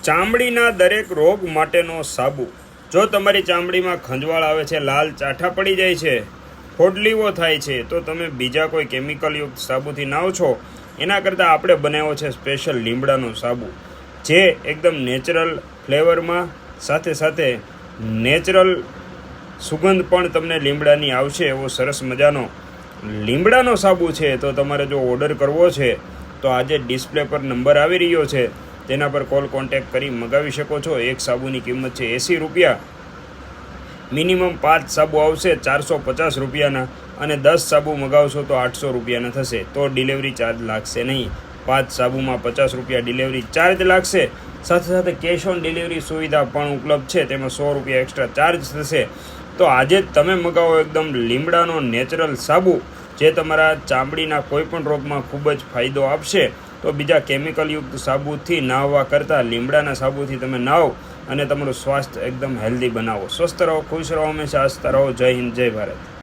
ચામડીના દરેક રોગ માટેનો સાબુ। જો તમારી ચામડીમાં ખંજવાળ આવે છે, લાલ ચાઠા પડી જાય છે, ફોડલીઓ થાય છે, તો તમે બીજા કોઈ કેમિકલયુક્ત સાબુથી નાહો છો એના કરતાં આપણે બનાવ્યો છે સ્પેશિયલ લીમડાનો સાબુ, જે એકદમ નેચરલ ફ્લેવરમાં સાથે સાથે નેચરલ સુગંધ પણ તમને લીમડાની આવશે એવો સરસ મજાનો લીમડાનો સાબુ છે। તો તમારે જો ઓર્ડર કરવો છે તો આજે ડિસ્પ્લે પર નંબર આવી રહ્યો છે, તેના પર કોલ કોન્ટેક્ટ કરી મગાવી શકો છો। એક સાબુની કિંમત છે 80 રૂપિયા, મિનિમમ 5 સાબુ આવશે 450 રૂપિયાના, અને 10 સાબુ મગાવશો તો 800 રૂપિયાના થશે। તો ડિલિવરી ચાર્જ લાગશે નહીં। 5 સાબુમાં 50 રૂપિયા ડિલિવરી ચાર્જ લાગશે, સાથે સાથે કેશ ઓન ડિલિવરી સુવિધા પણ ઉપલબ્ધ છે, તેમાં 100 રૂપિયા એક્સ્ટ્રા ચાર્જ થશે। તો આજે જ તમે મગાવો એકદમ લીમડાનો નેચરલ સાબુ, જે તમારા ચામડીના કોઈ પણ રોગમાં ખૂબ જ ફાયદો આપશે। તો બીજા કેમિકલયુક્ત સાબુથી નાહવા કરતાં લીમડાના સાબુથી તમે નાહો અને તમારું સ્વાસ્થ્ય એકદમ હેલ્ધી બનાવો। સ્વસ્થ રહો, ખુશ રહો, હંમેશા હસતા રહો। જય હિન્દ, જય ભારત।